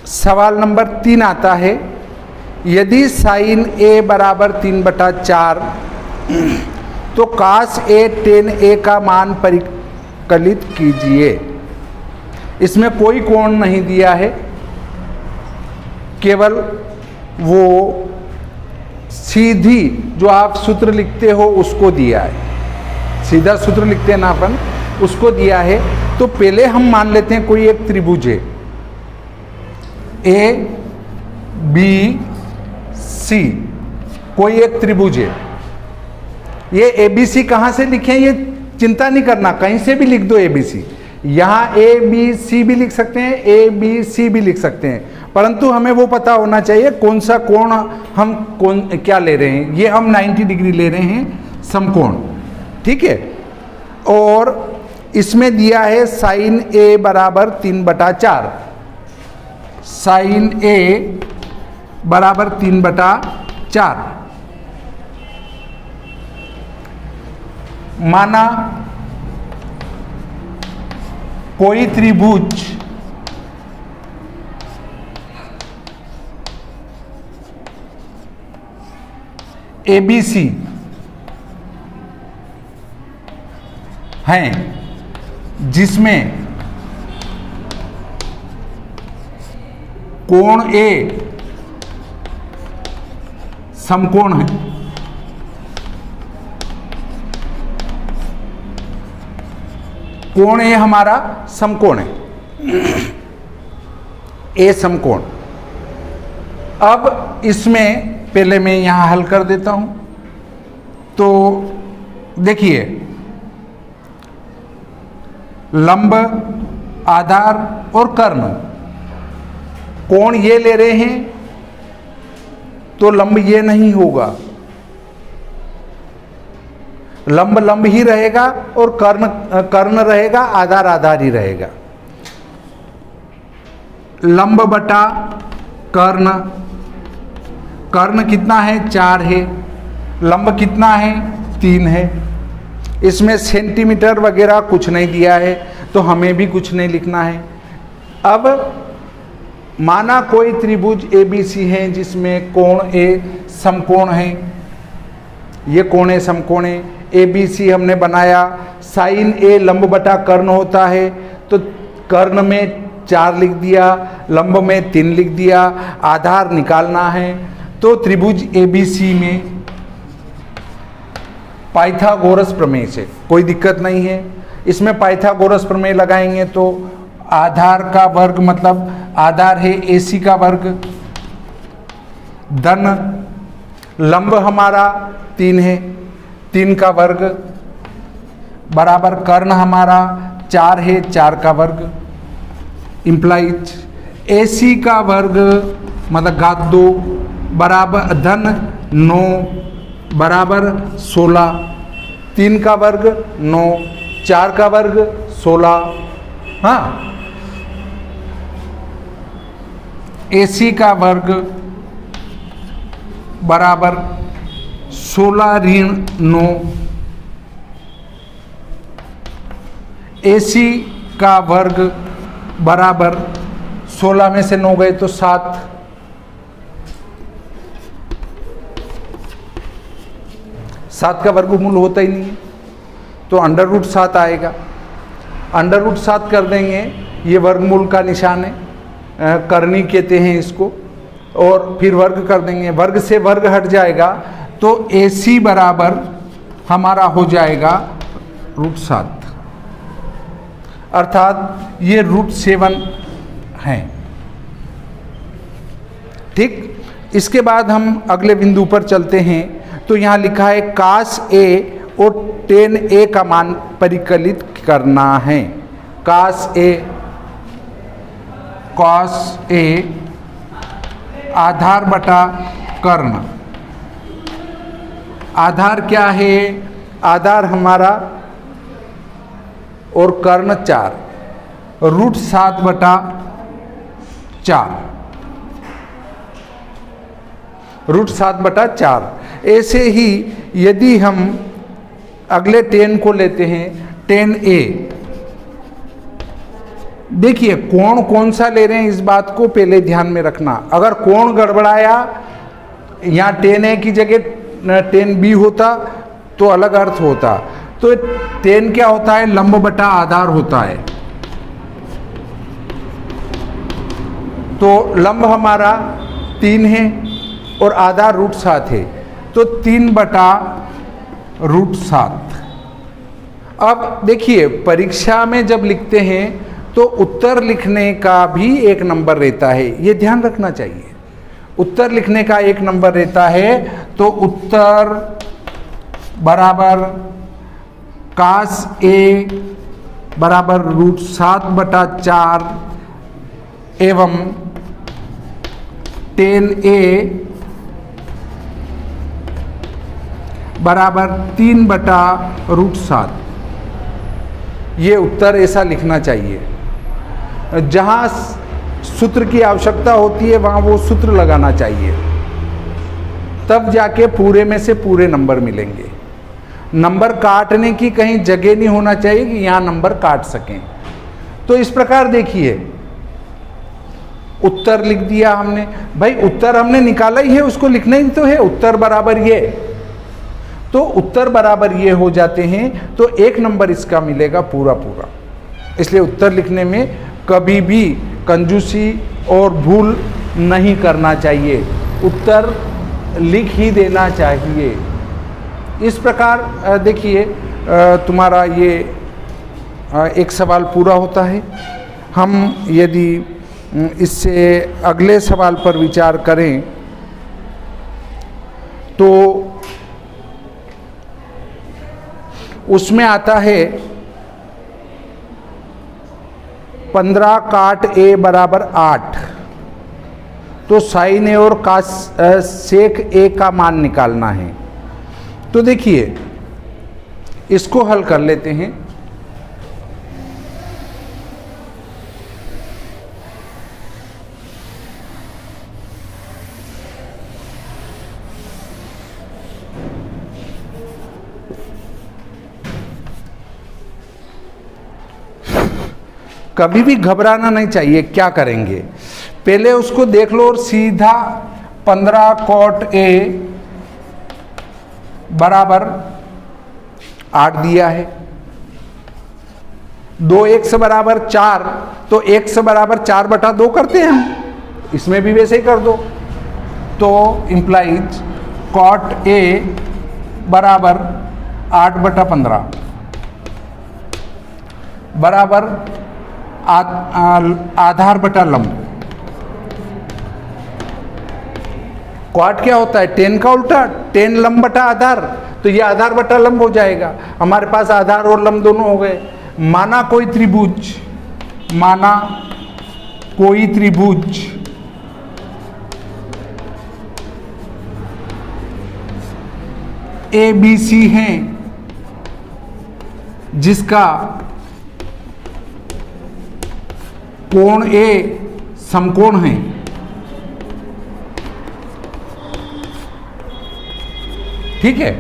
सवाल नंबर 3 आता है, यदि साइन ए बराबर 3/4 तो कास ए टेन ए का मान परिकलित कीजिए। इसमें कोई कोण नहीं दिया है, केवल वो सीधी जो आप सूत्र लिखते हो उसको दिया है, सीधा सूत्र लिखते हैं ना अपन, उसको दिया है। तो पहले हम मान लेते हैं कोई एक त्रिभुज है ए बी सी, कोई एक त्रिभुज है। ये ए बी सी कहाँ से लिखें ये चिंता नहीं करना, कहीं से भी लिख दो ए बी सी। यहाँ ए बी सी भी लिख सकते हैं, ए बी सी भी लिख सकते हैं, परंतु हमें वो पता होना चाहिए कौन सा कोण हम क्या ले रहे हैं। ये हम 90 डिग्री ले रहे हैं समकोण, ठीक है। और इसमें दिया है साइन ए बराबर 3/4, साइन ए बराबर 3/4। माना कोई त्रिभुज ABC हैं जिसमें कोण A समकोण है, कोण A हमारा समकोण है, A समकोण। अब इसमें पहले मैं यहां हल कर देता हूं। तो देखिए, लंब, आधार और कर्ण, कोण ये ले रहे हैं तो लंब ये नहीं होगा, लंब लंब ही रहेगा और कर्ण कर्ण रहेगा, आधार आधार ही रहेगा। लंब बटा कर्ण, कर्ण कितना है 4 है, लंब कितना है 3 है। इसमें सेंटीमीटर वगैरह कुछ नहीं दिया है तो हमें भी कुछ नहीं लिखना है। अब माना कोई त्रिभुज ABC है जिसमें कोण A समकोण है, ये कोण A समकोण है। ABC हमने बनाया, साइन A लंब बटा कर्ण होता है तो कर्ण में 4 लिख दिया, लंब में 3 लिख दिया, आधार निकालना है। तो त्रिभुज ABC में पाइथागोरस प्रमेय से कोई दिक्कत नहीं है। इसमें पाइथागोरस प्रमेय लगाएंगे तो आधार का वर्ग, मतलब आधार है AC का वर्ग, धन लंब हमारा 3 है, 3 का वर्ग बराबर कर्ण हमारा 4 है, 4 का वर्ग, इंप्लाइज AC का वर्ग मतलब घात 2 बराबर धन 9 बराबर 16, 3 का वर्ग 9, 4 का वर्ग 16। हाँ, AC का वर्ग बराबर 16 ऋण 9, AC का वर्ग बराबर 16 में से 9 गए तो 7, 7 का वर्गमूल होता ही नहीं है तो √7 आएगा। √7 कर देंगे, ये वर्गमूल का निशान है, करनी कहते हैं इसको, और फिर वर्ग कर देंगे, वर्ग से वर्ग हट जाएगा तो AC बराबर हमारा हो जाएगा √7, अर्थात ये √7 है। ठीक, इसके बाद हम अगले बिंदु पर चलते हैं। तो यहाँ लिखा है कास A और tan A का मान परिकलित करना है। कास A, कॉस A आधार बटा कर्ण, आधार क्या है, आधार हमारा और कर्ण 4, √7 बटा 4, √7 बटा 4। ऐसे ही यदि हम अगले tan को लेते हैं, tan A देखिए कोण कौन सा ले रहे हैं इस बात को पहले ध्यान में रखना। अगर कोण गड़बड़ाया, यहाँ टेन ए की जगह टेन बी होता तो अलग अर्थ होता। तो टेन क्या होता है, लंब बटा आधार होता है। तो लंब हमारा 3 है और आधार √7 है, तो 3/√7। अब देखिए परीक्षा में जब लिखते हैं तो उत्तर लिखने का भी एक नंबर रहता है, ये ध्यान रखना चाहिए। उत्तर लिखने का एक नंबर रहता है, तो उत्तर बराबर cos A बराबर √7/4 एवं tan A बराबर 3/√7। ये उत्तर ऐसा लिखना चाहिए। जहाँ सूत्र की आवश्यकता होती है वहाँ वो सूत्र लगाना चाहिए, तब जाके पूरे में से पूरे नंबर मिलेंगे। नंबर काटने की कहीं जगह नहीं होना चाहिए कि यहाँ नंबर काट सकें। तो इस प्रकार देखिए उत्तर लिख दिया हमने, भाई उत्तर हमने निकाला ही है, उसको लिखना ही तो है। उत्तर बराबर ये, तो उत्तर बराबर ये हो जाते हैं, तो एक नंबर इसका मिलेगा पूरा पूरा। इसलिए उत्तर लिखने में कभी भी कंजूसी और भूल नहीं करना चाहिए, उत्तर लिख ही देना चाहिए। इस प्रकार देखिए तुम्हारा ये एक सवाल पूरा होता है। हम यदि इससे अगले सवाल पर विचार करें तो उसमें आता है 15 काट A बराबर 8। तो साइन ए और कास सेक ए का मान निकालना है। तो देखिए इसको हल कर लेते हैं। कभी भी घबराना नहीं चाहिए। क्या करेंगे, पहले उसको देख लो और सीधा 15 cot A बराबर 8 दिया है। 2x बराबर 4, तो x बराबर 4/2 करते हैं हम, इसमें भी वैसे ही कर दो। तो इंप्लाइज cot A बराबर 8/15 बराबर आधार बटा लंब। क्वाड क्या होता है, 10 का उल्टा, 10 लंब बटा आधार, तो ये आधार बटा लंब हो जाएगा। हमारे पास आधार और लंब दोनों हो गए। माना कोई त्रिभुज, माना कोई त्रिभुज ABC है जिसका कोण A समकोण है। ठीक है,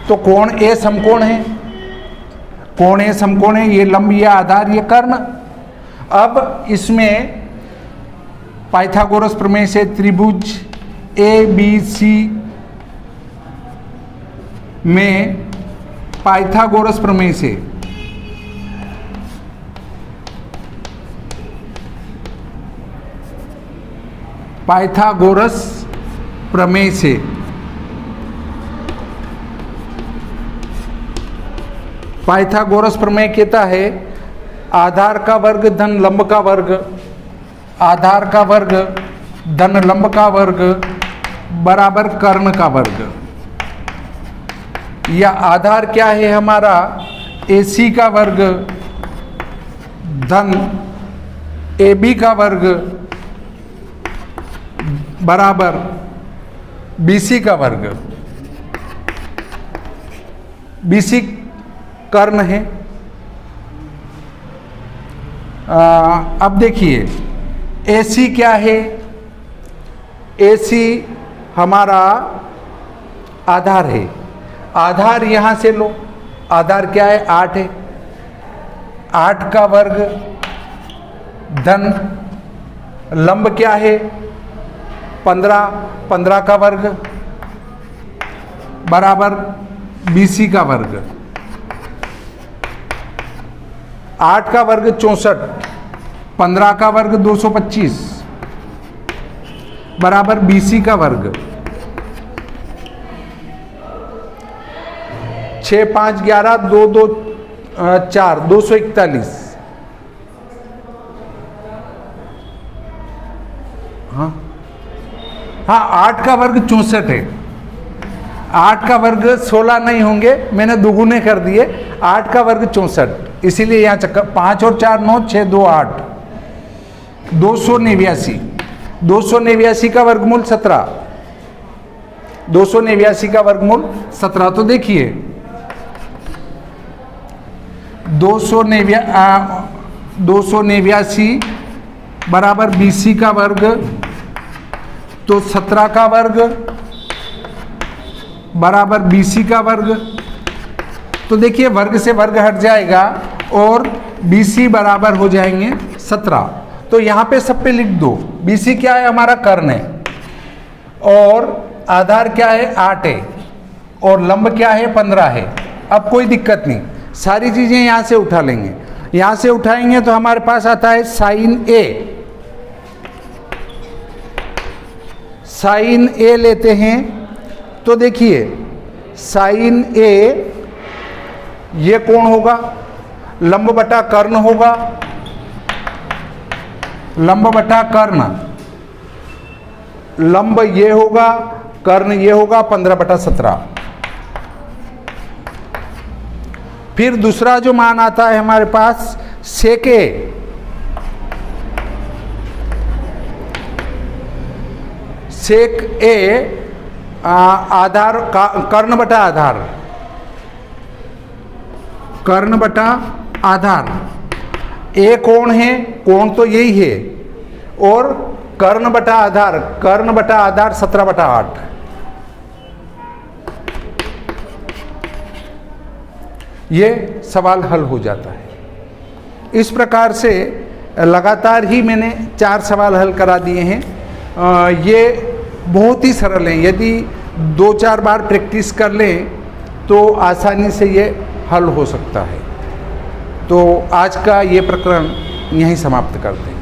तो कोण A समकोण है, कोण A समकोण है, ये लंब, ये आधार, ये कर्ण। अब इसमें पाइथागोरस प्रमेय से त्रिभुज ABC में पाइथागोरस प्रमेय से पाइथागोरस प्रमेय से पाइथागोरस प्रमेय कहता है आधार का वर्ग धन लंब का वर्ग, आधार का वर्ग धन लंब का वर्ग बराबर कर्ण का वर्ग। या आधार क्या है हमारा, AC का वर्ग धन AB का वर्ग बराबर BC का वर्ग। BC कर्ण है। अब देखिए AC क्या है, AC हमारा आधार है। आधार यहां से लो, आधार क्या है, 8 है। 8 का वर्ग धन लंब क्या है 15, 15 का वर्ग बराबर BC का वर्ग, 8 का वर्ग 64, 15 का वर्ग 225 बराबर BC का वर्ग, 6, 5, 11, 2, 2, 4, 241। हाँ हाँ, 8 का वर्ग 64 है, 8 का वर्ग 16 नहीं होंगे, मैंने दुगुने कर दिए, 8 का वर्ग 64, इसीलिए यहाँ चक्कर 5 और 4 9, 6 2 8, 289, 289 का वर्गमूल 17, 289 का वर्गमूल 17। तो देखिए 289 बराबर BC का वर्ग, तो 17 का वर्ग बराबर BC का वर्ग। तो देखिए वर्ग से वर्ग हट जाएगा और BC बराबर हो जाएंगे 17। तो यहाँ पे सब पे लिख दो, BC क्या है हमारा कर्ण है, और आधार क्या है 8 है, और लंब क्या है 15 है। अब कोई दिक्कत नहीं, सारी चीजें यहाँ से उठा लेंगे। यहाँ से उठाएंगे तो हमारे पास आता है साइन A। साइन A लेते हैं तो देखिए साइन A ये कोण होगा, लंब बटा कर्ण होगा, लंब बटा कर्ण, लंब ये होगा, कर्ण ये होगा, 15/17। फिर दूसरा जो मान आता है हमारे पास सेक A, सेक A आधार कर्ण बटा आधार, कर्ण बटा आधार। A कोण है, कोण तो यही है, और कर्ण बटा आधार, कर्ण बटा आधार 17/8। ये सवाल हल हो जाता है। इस प्रकार से लगातार ही मैंने 4 सवाल हल करा दिए हैं। ये बहुत ही सरल हैं, यदि 2-4 बार प्रैक्टिस कर लें तो आसानी से ये हल हो सकता है। तो आज का ये प्रकरण यहीं समाप्त करते हैं।